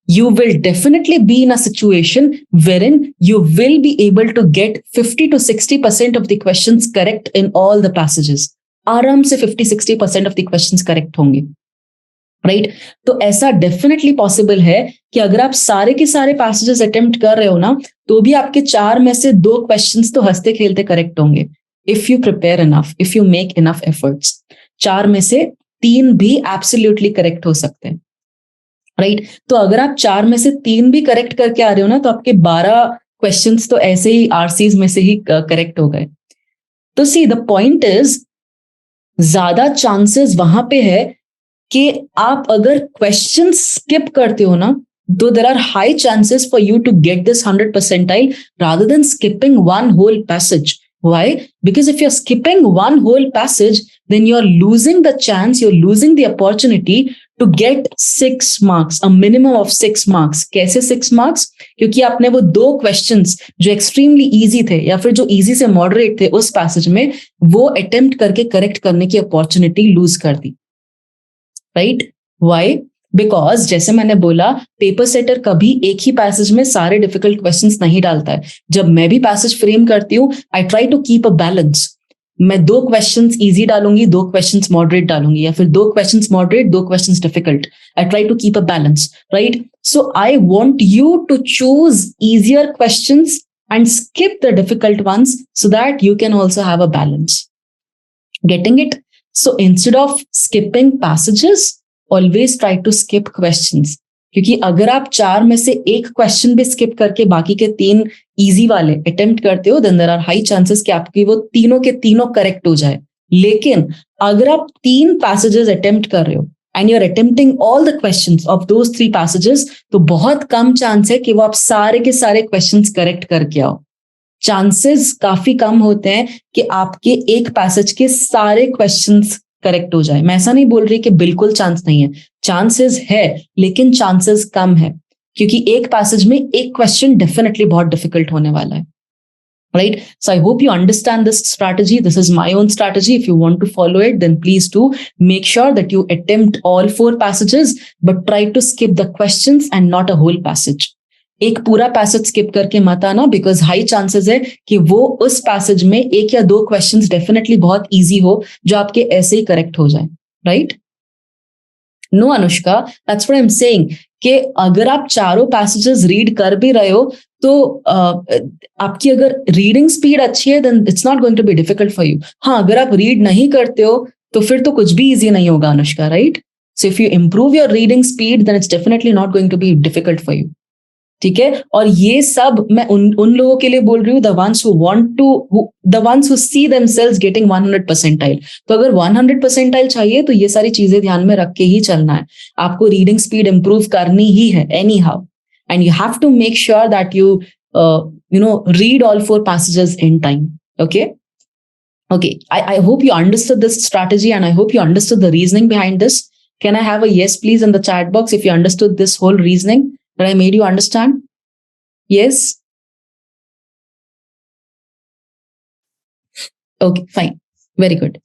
You will definitely be in a situation wherein you will be able to get 50 to 60% of the questions correct in all the passages. आराम से 50-60% of the questions correct होंगे. राइट? तो ऐसा definitely possible है कि अगर आप सारे के सारे पैसेजेस अटेम्प्ट कर रहे हो ना, तो भी आपके 4 में से 2 क्वेश्चंस तो हंसते खेलते करेक्ट होंगे. If you prepare enough, if you make enough efforts, 4 में से 3 भी एब्सोल्युटली करेक्ट हो सकते हैं. राइट? तो अगर आप 4 में से 3 भी करेक्ट करके आ रहे हो ना, तो आपके 12 क्वेश्चंस तो ऐसे ही आरसीज में से ही करेक्ट हो गए. तो सी द पॉइंट इज, ज्यादा चांसेस वहां पे है कि आप अगर क्वेश्चन स्किप करते हो ना, तो there are high chances for you to get this 100 percentile rather than skipping one whole passage. Why? Because if you're skipping one whole passage, then you're losing the chance, you're losing the opportunity to get 6 marks, a minimum of 6 marks. कैसे 6 marks? क्योंकि आपने वो 2 questions जो extremely easy थे या फिर जो easy से moderate थे उस passage में, वो attempt करके correct करने की opportunity lose कर दी. Right? Why? Because जैसे मैंने बोला, पेपर सेटर कभी एक ही पैसेज में सारे डिफिकल्ट क्वेश्चंस नहीं डालता है. जब मैं भी पैसेज फ्रेम करती हूँ, I try to keep a balance. मैं 2 क्वेश्चंस इजी डालूंगी, 2 क्वेश्चंस मॉडरेट डालूंगी, या फिर 2 questions moderate, 2 questions difficult. I try to keep a balance. Right? So I want you to choose easier questions and skip the difficult ones so that you can also have a balance. Getting it? So instead of skipping passages, always try to skip questions. क्योंकि अगर आप 4 में से एक question भी skip करके बाकी के 3 इजी वाले अटेम्प्ट करते हो, then there are high chances कि आपकी वो तीनों के तीनों करेक्ट हो जाए. लेकिन अगर आप 3 पैसेजेस अटेम्प्ट कर रहे हो and you are attempting all the questions of those 3 passages, तो बहुत कम चांस है कि वो आप सारे के सारे क्वेश्चंस करेक्ट करके आओ. चांसेस काफी कम होते हैं कि आपके एक पैसेज के सारे क्वेश्चंस करेक्ट हो जाए. मैं ऐसा नहीं बोल रही कि बिल्कुल चांस नहीं है, चांसेस है, लेकिन चांसेस कम है, क्योंकि एक पैसेज में एक क्वेश्चन डेफिनेटली बहुत डिफिकल्ट होने वाला है. Right? So I hope you understand this strategy. This is my own strategy. If you want to follow it, then please do make sure that you attempt all 4 passages, but try to skip the questions and not a whole passage. एक पूरा passage skip करके मत आना, because high chances है कि वो उस passage में 1 या 2 क्वेश्चंस डेफिनेटली बहुत इजी हो जो आपके ऐसे ही करेक्ट हो जाए. Right? No Anushka, that's what I am saying कि अगर आप चारों पैसेजेस रीड कर भी रहे हो तो आपकी अगर रीडिंग स्पीड अच्छी है, then it's not going to be difficult for you. हाँ, अगर आप रीड नहीं करते हो तो फिर तो कुछ भी इजी नहीं होगा Anushka. Right? So if you improve your reading speed, then it's definitely not going to be difficult for you. ठीक है? और ये सब मैं उन लोगों के लिए बोल रही हूँ, the ones who see themselves getting 100 percentile. तो अगर 100 percentile चाहिए तो ये सारी चीजें ध्यान में रख के ही चलना है. आपको रीडिंग स्पीड इंप्रूव करनी ही है anyhow, and you have to make sure that you read all 4 passages in time. Okay, I hope you understood this strategy, and I hope you understood the reasoning behind this. Can I have a yes please in the chat box if you understood this whole reasoning that I made you understand? Yes? Okay, fine. Very good.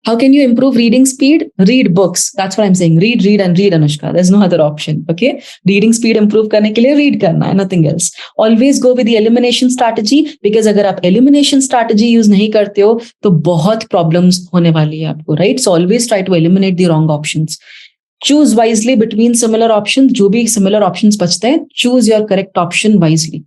How can you improve reading speed? Read books. That's what I'm saying. Read, and read, Anushka. There's no other option. Okay? Reading speed improve करने के लिए read करना है, nothing else. Always go with the elimination strategy, because अगर आप elimination strategy use नहीं करते हो तो बहुत problems होने वाली है आपको, right? So always try to eliminate the wrong options. Choose wisely between similar options. जो भी similar options बचते हैं, choose your correct option wisely.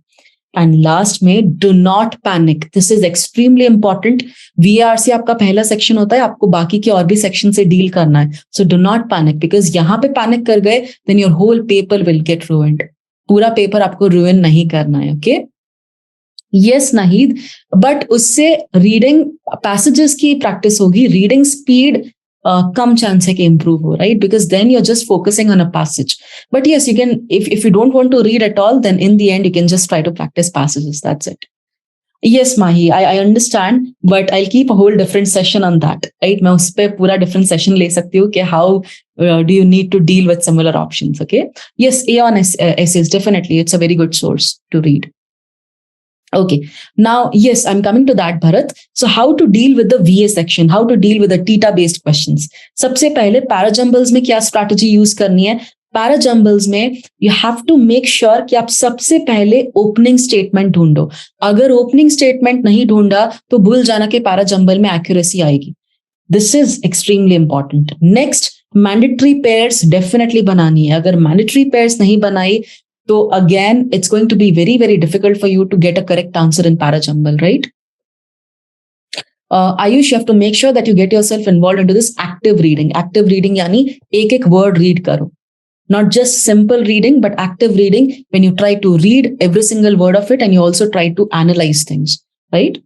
And last में, do not panic. This is extremely important. VRC आपका पहला section होता है, आपको बाकी के और भी सेक्शन से डील करना है. So do not panic, because यहाँ पे पैनिक कर गए then your whole paper will get ruined. पूरा पेपर आपको ruin नहीं करना है. Okay? Yes, Nahid, but उससे रीडिंग पैसेजेस की प्रैक्टिस होगी, रीडिंग स्पीड कम चांस है कि improve हो, right? Because then you're just focusing on a passage. But yes, you can, if you don't want to read at all, then in the end, you can just try to practice passages. That's it. Yes, Mahi, I understand, but I'll keep a whole different session on that, right? मैं उस पे पूरा different session ले सकती हूँ कि how do you need to deal with similar options, okay? Yes, Aeon essays, definitely. It's a very good source to read. Okay, now, yes, I'm coming to that, Bharat. So how to deal with the VA section, how to deal with the theta-based questions. सबसे पहले parajumbles में क्या strategy use करनी है? Parajumbles में you have to make sure कि आप सबसे पहले opening statement ढूंढो. अगर opening statement नहीं ढूंढा तो भूल जाना कि पैराजम्बल में accuracy आएगी. This is extremely important. Next, mandatory pairs definitely बनानी है. अगर mandatory pairs नहीं बनाई तो again, it's going to be very, very difficult for you to get a correct answer in parajumble, right? Ayush, you have to make sure that you get yourself involved into this active reading. Active reading यानी एक word read करो. Not just simple reading, but active reading when you try to read every single word of it and you also try to analyze things, right?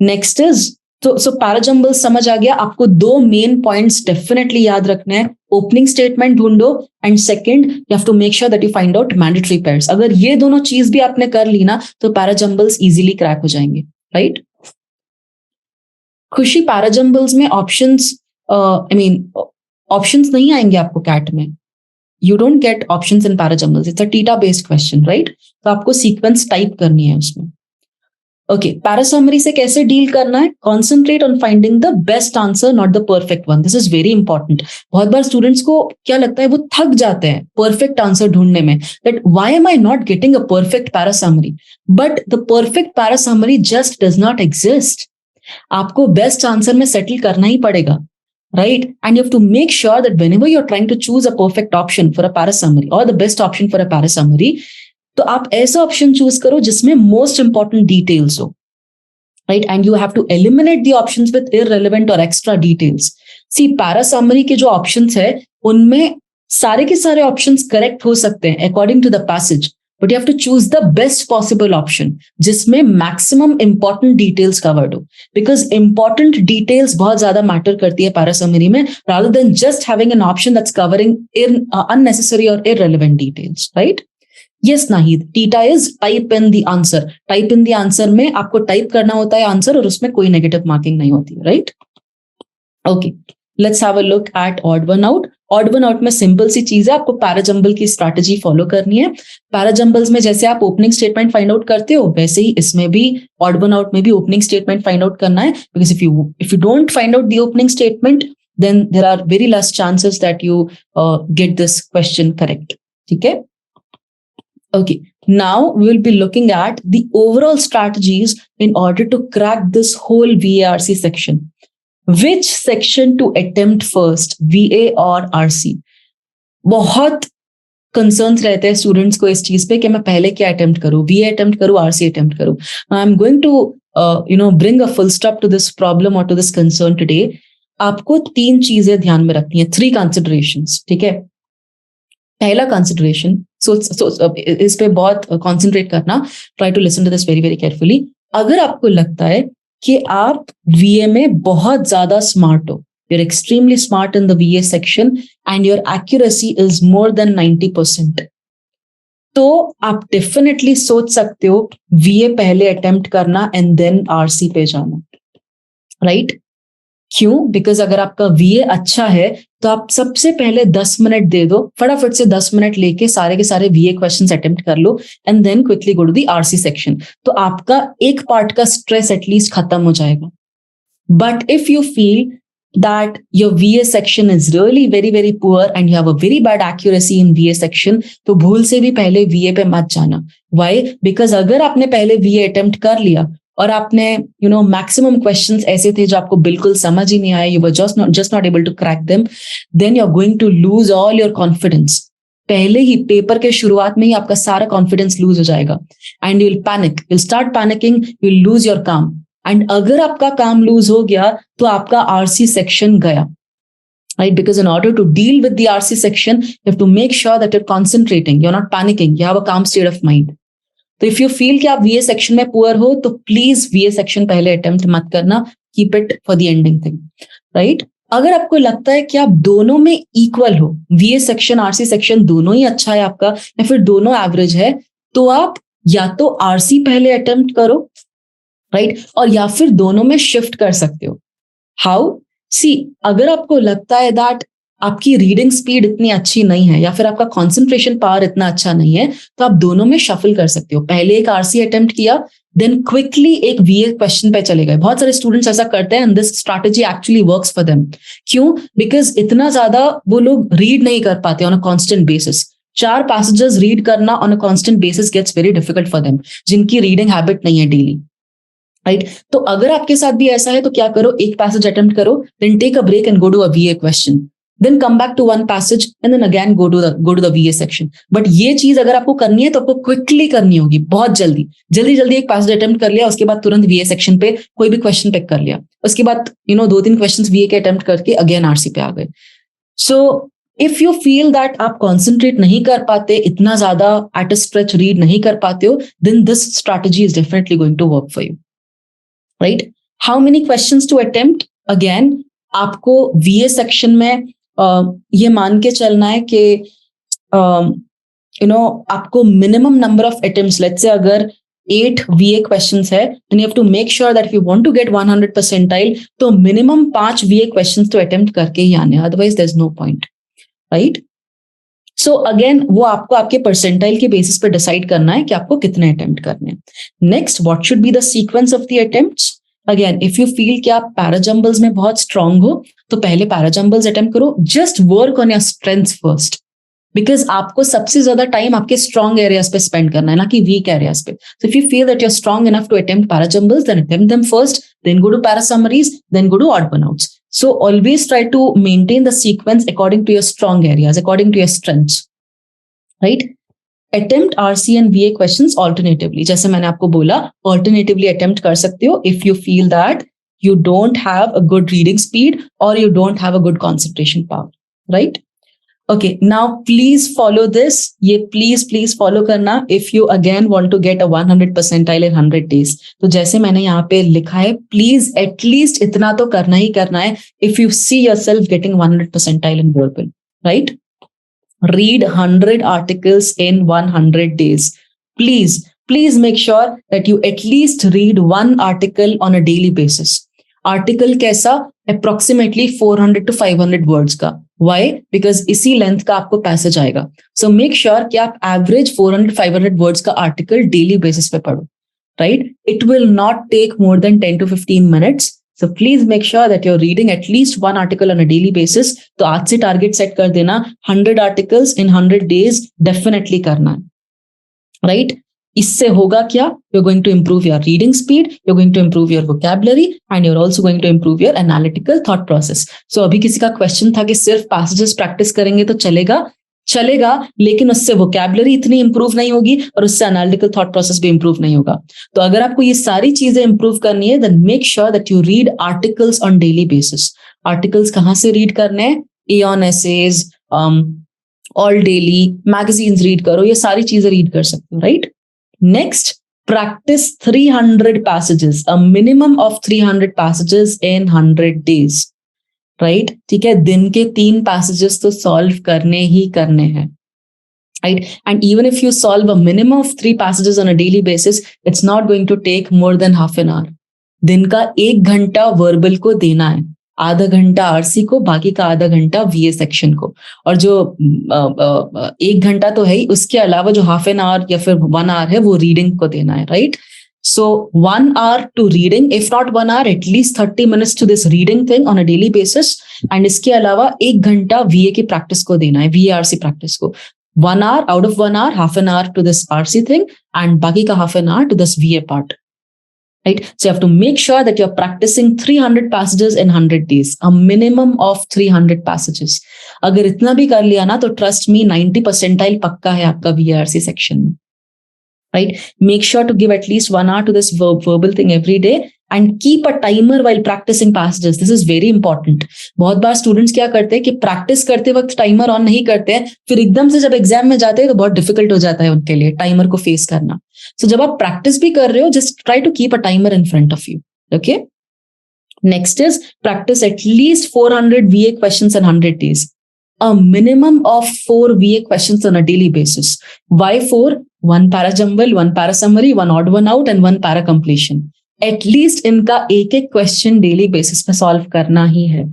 Next is, so parajumble समझ आ गया. आपको 2 main points definitely याद रखना है. Opening statement ढूंढो, and second, you have to make sure that you find out mandatory pairs. अगर ये दोनों चीज भी आपने कर ली ना, तो parajumbles easily crack हो जाएंगे, right? खुशी, parajumbles में options, options नहीं आएंगे आपको CAT में. You don't get options in parajumbles. It's a theta-based question, right? तो आपको sequence type करनी है उसमें. Okay, parasummary से कैसे डील करना है? Concentrate on finding the best answer, not the perfect one. This is very important. बहुत बार students को क्या लगता है, वो थक जाते हैं perfect answer ढूंढने में. That why am I not getting a perfect parasummary? But the perfect parasummary just does not exist. आपको best answer में settle करना ही पड़ेगा, right? And you have to make sure that whenever you're trying to choose a perfect option for a parasummary or the best option for a parasummary, तो आप ऐसा option choose करो जिसमें most important details हो. right? And you have to eliminate the options with irrelevant or extra details. See, para summary के जो options है उनमें सारे के सारे options correct हो सकते हैं according to the passage, but you have to choose the best possible option जिसमें maximum important details covered हो, because important details बहुत ज्यादा matter करती है para summary में, rather than just having an option that's covering unnecessary or irrelevant details, right? Yes, Nahid. Tita is type in the answer. Type in the answer में आपको type करना होता है आंसर और उसमें कोई negative marking नहीं होती, right? Okay. Let's have a look at odd one out. Odd one out में simple सी चीज है, आपको पैराजंबल की strategy follow करनी है. पैराजंबल्स में जैसे आप opening statement find out करते हो, वैसे ही इसमें भी odd one out में भी opening statement find out करना है. Because if you don't find out the opening statement, then there are very less chances that you get this question correct. ठीक है? Okay, now we will be looking at the overall strategies in order to crack this whole VARC section. Which section to attempt first, VA or RC? बहुत concerns रहते हैं students को इस चीज पे कि मैं पहले क्या attempt करूं, VA attempt करूं, RC attempt करूं. I'm going to bring a full stop to this problem or to this concern today. आपको 3 चीजें ध्यान में रखनी है, 3 considerations, ठीक है? पहला कंसिडरेशन, इस पे बहुत कॉन्सेंट्रेट करना, try to listen to this very very carefully. अगर आपको लगता है कि आप VA में बहुत ज्यादा स्मार्ट हो, you're extremely smart in the VA section and your accuracy is more than 90%, तो आप डेफिनेटली सोच सकते हो VA पहले अटेम्प्ट करना एंड देन RC पे जाना, राइट? क्यों? बिकॉज अगर आपका VA अच्छा है तो आप सबसे पहले 10 मिनट दे दो, फटाफट से 10 मिनट लेके सारे के सारे VA क्वेश्चंस अटेम्प्ट कर लो and then quickly go to the RC section. तो आपका एक पार्ट का स्ट्रेस एटलीस्ट खत्म हो जाएगा. But if you feel that your VA section is really very very poor and you have a very bad accuracy in VA section, तो भूल से भी पहले VA पे मत जाना. Why? Because अगर आपने पहले VA attempt कर लिया और आपने मैक्सिमम क्वेश्चंस ऐसे थे जो आपको बिल्कुल समझ ही नहीं आए, you were just not able to crack them, then you are going to lose all your confidence. पहले ही पेपर के शुरुआत में ही आपका सारा कॉन्फिडेंस लूज हो जाएगा and you will panic, you will start panicking, you will lose your काम. एंड अगर आपका काम लूज हो गया तो आपका RC सेक्शन गया, right? Because in order to deal with the RC section, you have to make sure that you're concentrating, you're not panicking, you have a calm state of mind. तो if you feel कि आप VA section में poor हो तो please VA section पहले attempt मत करना, keep it for the ending thing, right? अगर आपको लगता है कि आप दोनों में इक्वल हो, VA सेक्शन RC सेक्शन दोनों ही अच्छा है आपका या फिर दोनों एवरेज है, तो आप या तो RC पहले अटेम्प्ट करो, राइट? और या फिर दोनों में शिफ्ट कर सकते हो. हाउ? सी, अगर आपको लगता है दैट आपकी रीडिंग स्पीड इतनी अच्छी नहीं है या फिर आपका कंसंट्रेशन पावर इतना अच्छा नहीं है, तो आप दोनों में शफल कर सकते हो. पहले एक RC अटेम्प्ट किया, देन क्विकली एक VA क्वेश्चन पे चले गए. बहुत सारे स्टूडेंट्स ऐसा करते हैं and this strategy actually works for them. क्यों? बिकॉज इतना ज्यादा वो लोग रीड नहीं कर पाते on a constant basis. 4 passages read करना on a constant basis gets very difficult for them, जिनकी रीडिंग हैबिट नहीं है डेली, राइट? तो अगर आपके साथ भी ऐसा है तो क्या करो, एक पैसेज अटेम्प्ट करो, then take a break and go to a VA question, then come back to one passage and then again go to the VA section. But ये चीज अगर आपको करनी है तो आपको क्विकली करनी होगी, बहुत जल्दी एक पैसेज अटेम्प्ट कर लिया, उसके बाद तुरंत VA सेक्शन पे कोई भी क्वेश्चन पिक कर लिया, उसके बाद 2-3 क्वेश्चंस VA के अटेम्प्ट करके अगेन RC पे आ गए. सो इफ यू फील दैट आप कॉन्सेंट्रेट नहीं कर पाते, इतना ज्यादा एट अ स्ट्रेच रीड नहीं कर पाते हो, then this strategy is definitely going to work for you, right? How many questions to attempt? Again, आपको VA सेक्शन में ये मान के चलना है कि आपको minimum number of attempts, let's say अगर 8 VA क्वेश्चंस है, then you have to make sure that if you want to get 100 percentile, तो मिनिमम 5 VA क्वेश्चंस तो अटेम्प्ट करके ही आने, otherwise there is no point, right? So again वो आपको आपके परसेंटाइल के बेसिस पे डिसाइड करना है कि आपको कितने अटेम्प्ट करने हैं. Next, what should be the sequence of the attempts? Again, if you feel कि आप पैराजंबल्स में बहुत स्ट्रांग हो तो पहले पैराजंबल्स अटेम्प्ट करो. Just work on your strengths first, because आपको सबसे ज्यादा टाइम आपके स्ट्रॉन्ग एरियाज पे स्पेंड करना है, ना कि वीक एरियाज पे. So if you feel that you are strong enough to attempt parajumbles, then attempt them first, then go to para summaries, then go to odd one outs. So always try to maintain the sequence according to your strong areas, according to your strengths, right? Attempt RC and वीए questions alternatively, जैसे मैंने आपको बोला alternatively attempt कर सकते हो if you feel that you don't have a good reading speed or you don't have a good concentration power, right? Okay, now please follow this. ये please follow करना if you again want to get a 100 percentile in 100 days. तो जैसे मैंने यहाँ पे लिखा है, please at least इतना तो करना ही करना है if you see yourself getting 100 percentile in verbal, right? Read 100 articles in 100 days. Please make sure that you at least read one article on a daily basis. Article कैसा? Approximately 400 to 500 words का. Why? Because इसी length का आपको passage आएगा. So make sure कि आप average 400-500 words का article daily basis पे पढ़ो, right? It will not take more than 10 to 15 minutes. So please make sure that you're reading at least one article on a daily basis. तो आज से target set कर देना, 100 articles in 100 days definitely करना है, right? इससे होगा क्या? You're going to improve your reading speed, you're going to improve your vocabulary, and you're also going to improve your analytical thought process. So अभी किसी का क्वेश्चन था कि सिर्फ passages प्रैक्टिस करेंगे तो चलेगा, लेकिन उससे vocabulary इतनी improve नहीं होगी और उससे analytical thought process भी improve नहीं होगा. तो अगर आपको ये सारी चीजें improve करनी है, then make sure that you read articles on daily basis. Articles कहाँ से read करने हैं? Aeon essays, all daily, magazines read करो, ये सारी चीजें read कर सकते हो, right? Next, practice 300 passages, a minimum of 300 passages in 100 days, right? ठीक है, दिन के 3 passages तो solve करने ही करने हैं, right? And even if you solve a minimum of 3 passages on a daily basis, it's not going to take more than half an hour. दिन का 1 घंटा verbal को देना है, आधा घंटा आरसी को, बाकी का आधा घंटा वीए सेक्शन को. और जो 1 घंटा तो है ही, उसके अलावा जो हाफ एन आवर या फिर 1 आवर है वो रीडिंग को देना है, right? So 1 hour to reading, if not 1 hour, at least 30 minutes to this reading thing on a daily basis. And इसके अलावा 1 घंटा वीए की प्रैक्टिस को देना है, वीए आरसी प्रैक्टिस को. 1 hour, out of 1 hour, half an hour to this RC thing, and बाकी का half an hour to this VA part. Right? So you have to make sure that you're practicing 300 passages in 100 days, a minimum of 300 passages. अगर इतना भी कर लिया ना तो trust me 90 percentile पक्का है आपका VARC section में. Right? Make sure to give at least 1 hour to this verbal thing every day and keep a timer while practicing passages. This is very important. बहुत बार students क्या करते हैं कि practice करते वक्त timer on नहीं करते हैं, फिर एकदम से जब exam में जाते हैं तो बहुत difficult हो जाता है उनके लिए timer को face करना. So जब आप practice भी कर रहे हो, just try to keep a timer in front of you. Okay? Next is practice at least 400 VA questions in 100 days. A minimum of 4 VA questions on a daily basis. Why 4? 1 para jumble, 1 para summary, 1 odd one out, and 1 para completion. At least इनका एक question daily basis पे solve करना ही है,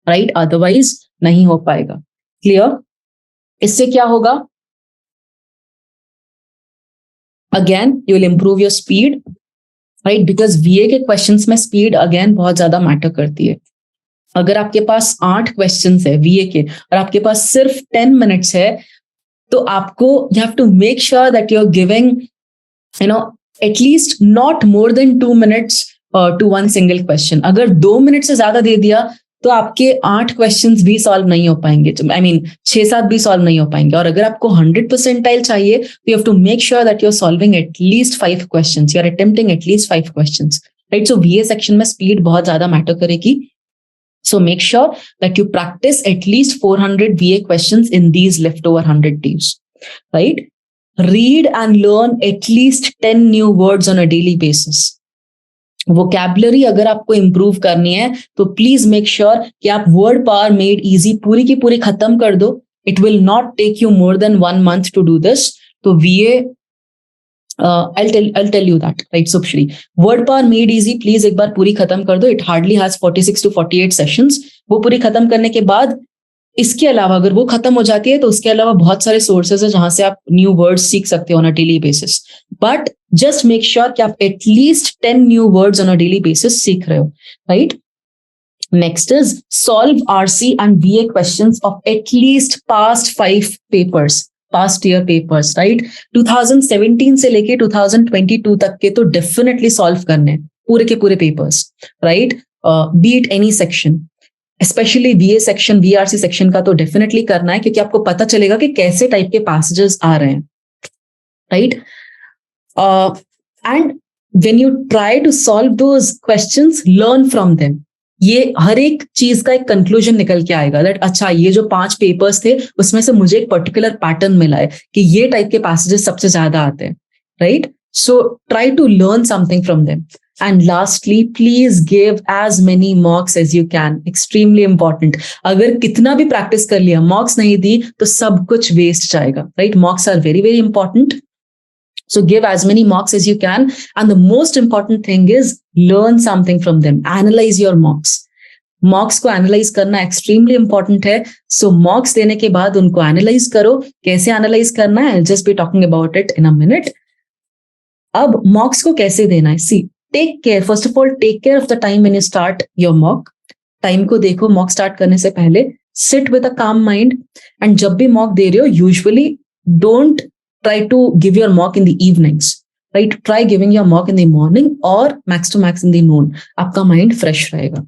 right? Otherwise नहीं हो पाएगा. Clear? इससे क्या होगा? Again you will improve your speed, right? Because वीए के क्वेश्चंस में स्पीड अगेन बहुत ज्यादा मैटर करती है. अगर आपके पास 8 क्वेश्चंस है वीए के और आपके पास सिर्फ 10 मिनट्स है, तो आपको you have to make sure that you are giving at least not more than 2 minutes to one single question. अगर 2 मिनट से ज्यादा दे दिया तो आपके 8 क्वेश्चंस भी सॉल्व नहीं हो पाएंगे. I mean 6-7 भी सॉल्व नहीं हो पाएंगे. और अगर आपको 100 percentile चाहिए तो you have to make sure that you're solving at least 5 questions. You're attempting at least 5 questions. Right? So VA section में speed बहुत ज्यादा मैटर करेगी. So make sure that you practice at least 400 VA questions in these leftover 100 days. Right? Read and learn at least 10 new words on a daily basis. Vocabulary अगर आपको improve करनी है तो please make sure कि आप word power made easy पूरी की पूरी खत्म कर दो. It will not take you more than 1 month to do this. तो VA I'll tell you that, right, Subshri? Word power made easy please एक बार पूरी खत्म कर दो. It hardly has 46 to 48 sessions. वो पूरी खत्म करने के बाद इसके अलावा अगर वो खत्म हो जाती है तो उसके अलावा बहुत सारे सोर्सेज है जहां से आप न्यू वर्ड्स सीख सकते हो on a daily basis. But just make sure कि आप at least 10 new words on a daily basis सीख रहे हो, right? Next is solve RC and BA questions of at least past 5 papers, past year papers, right? 2017 से लेके 2022 तक के तो डेफिनेटली सॉल्व करने पूरे के पूरे papers, right? Beat any section. Specially VA section, VRC section का तो डेफिनेटली करना है, क्योंकि आपको पता चलेगा कि कैसे टाइप के पैसेजेस आ रहे हैं, right? And when you try to solve those questions, learn from them. ये हर एक चीज का एक कंक्लूजन निकल के आएगा दैट अच्छा, ये जो 5 पेपर्स थे उसमें से मुझे एक पर्टिकुलर पैटर्न मिला है कि ये टाइप के पैसेजेस सबसे ज्यादा आते हैं, right? So try to learn something from them. And lastly, please give as many mocks as you can. Extremely important. अगर कितना भी प्रैक्टिस कर लिया, मॉक्स नहीं दी तो सब कुछ वेस्ट जाएगा, right? Mocks are very very important. So give as many mocks as you can. And the most important thing is learn something from them. Analyze your mocks. मॉक्स को एनालाइज करना एक्सट्रीमली इंपॉर्टेंट है. सो मॉक्स देने के बाद उनको analyse करो. कैसे analyse करना है, just be talking about it in a minute. अब मॉक्स को कैसे देना है, see, take care. First of all, take care of the time when you start your mock. Time को देखो मॉक स्टार्ट करने से पहले. सिट विद अ काम माइंड. एंड जब भी मॉक दे रहे हो, usually don't try to give your mock in the evenings, right? Try giving your mock in the morning और max to max in the noon. आपका माइंड फ्रेश रहेगा,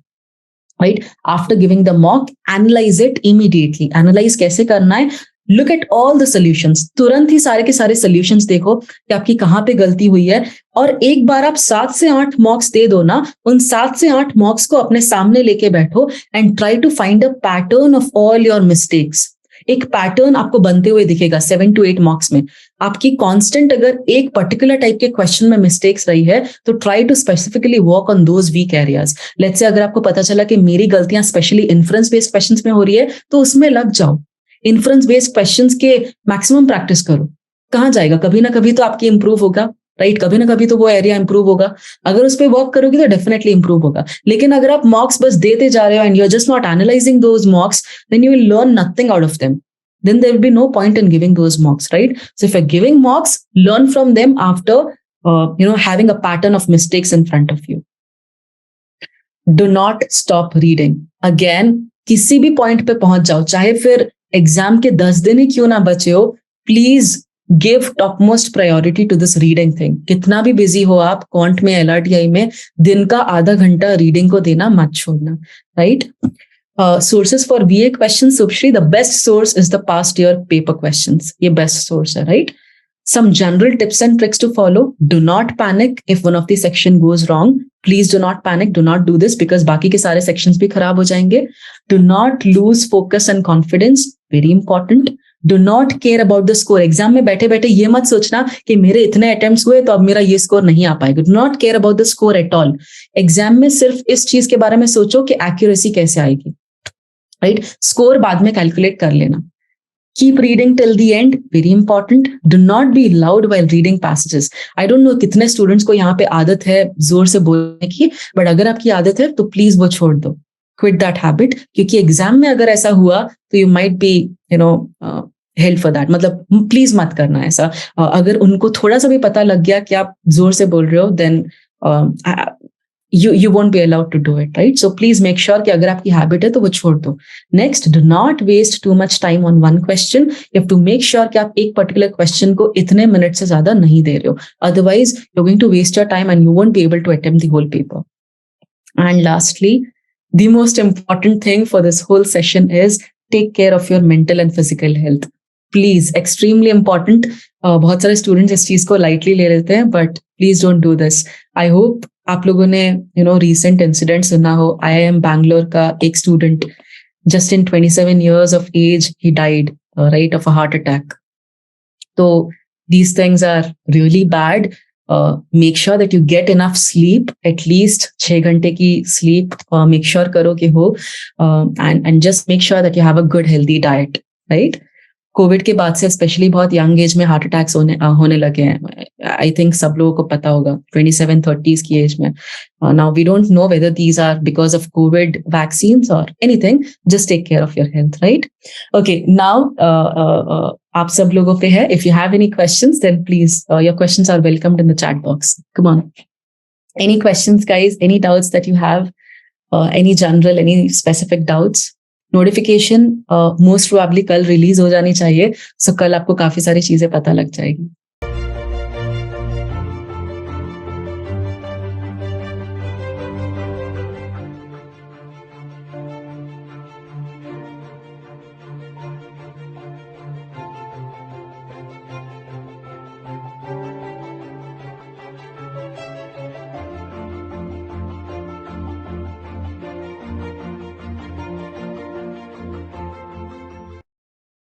right? After giving the mock, analyse it immediately. Analyse कैसे करना है? Look at all the solutions. तुरंत ही सारे के सारे सोल्यूशंस देखो कि आपकी कहाँ पे गलती हुई है. और एक बार आप 7 से 8 मॉक्स दे दो ना, उन 7 से 8 मॉक्स को अपने सामने लेके बैठो and try to find a pattern of all your mistakes. एक पैटर्न आपको बनते हुए दिखेगा 7 to 8 मॉक्स में. आपकी कांस्टेंट अगर एक पर्टिकुलर टाइप के क्वेश्चन में मिस्टेक्स रही है, तो try to specifically work on those weak areas. Let's say अगर आपको पता चला कि मेरी गलतियां स्पेशली इन्फ्रेंस बेस्ड क्वेश्चंस में हो रही है, तो उसमें लग जाओ. इन्फ्रेंस बेस्ड क्वेश्चंस के मैक्सिमम प्रैक्टिस करो. कहाँ जाएगा, कभी ना कभी तो आपकी इंप्रूव होगा, राइट? कभी ना कभी तो वो एरिया इंप्रूव होगा. अगर उस पर वर्क करोगे तो डेफिनेटली इंप्रूव होगा. लेकिन अगर आप मॉक्स बस देते जा रहे हो and you are just not analyzing those mocks, then you will learn nothing out of them. Then there will be no point in giving those mocks, right? So if you're giving mocks, learn from them after, having a pattern of mistakes in front of you. Do not stop reading. Again, किसी भी point पे पहुंच जाओ, चाहे फिर exam के 10 दिन ही क्यों ना बचे हो, please give top most priority to this reading thing. कितना भी बिजी हो आप, क्वांट में, LRTI में, दिन का आधा घंटा रीडिंग को देना मत छोड़ना, right? Sources for VA questions, Subshri, the best source is the past year paper questions. ये best source है, right? Some general tips and tricks to follow. Do not panic if one of the section goes wrong. Please do not panic. Do not do this because बाकी के सारे sections भी खराब हो जाएंगे. Do not lose focus and confidence. Very important. Do not care about the score. Exam में बैठे बैठे ये मत सोचना कि मेरे इतने अटेम्प्ट्स हुए तो अब मेरा ये स्कोर नहीं आ पाएगा. Do not care about the score at all. Exam में सिर्फ इस चीज के बारे में सोचो कि एक्यूरेसी कैसे आएगी, राइट? स्कोर बाद में कैलकुलेट कर लेना. Keep reading till the end, very important. Do not be loud while reading passages. I don't know कितने स्टूडेंट्स को यहाँ पे आदत है जोर से बोलने की, बट अगर आपकी आदत है तो प्लीज वो छोड़ दो. क्विट दैट हैबिट, क्योंकि एग्जाम में अगर ऐसा हुआ तो you might be held for that. मतलब प्लीज मत करना ऐसा. अगर उनको थोड़ा सा भी पता लग गया कि आप जोर से बोल रहे हो, then you won't be allowed to do it, right? So please make sure कि अगर आपकी habit है तो वो छोड़ दो. Next, do not waste too much time on one question. You have to make sure कि आप एक particular question को इतने मिनट से ज्यादा नहीं दे रहे हो. Otherwise, you're going to waste your time and you won't be able to attempt the whole paper. And lastly, the most important thing for this whole session is take care of your mental and physical health. Please, extremely important. बहुत सारे students इस चीज को lightly ले लेते हैं, but please don't do this. I hope आप लोगों ने recent incident सुना हो. IIM Bangalore का एक student, just in 27 years of age, he died, right, of a heart attack. So these things are really bad. Make sure that you get enough sleep, at least 6 घंटे की sleep. Make sure करो कि हो, and just make sure that you have a good healthy diet, right? Covid के बाद से specially बहुत young age में हार्ट अटैक्स होने लगे हैं. आई थिंक सब लोगों को पता होगा, 27-30s की एज में. Now we don't know whether these are because of COVID vaccines और anything. Just take care of your health, right? Okay, now आप सब लोगों पे है. If you have any questions then please your questions are welcomed in the chat box. Come on, any questions guys, any doubts that you have, any general, any specific doubts? Notification most probably कल release हो जानी चाहिए, सो कल आपको काफी सारी चीजें पता लग जाएगी.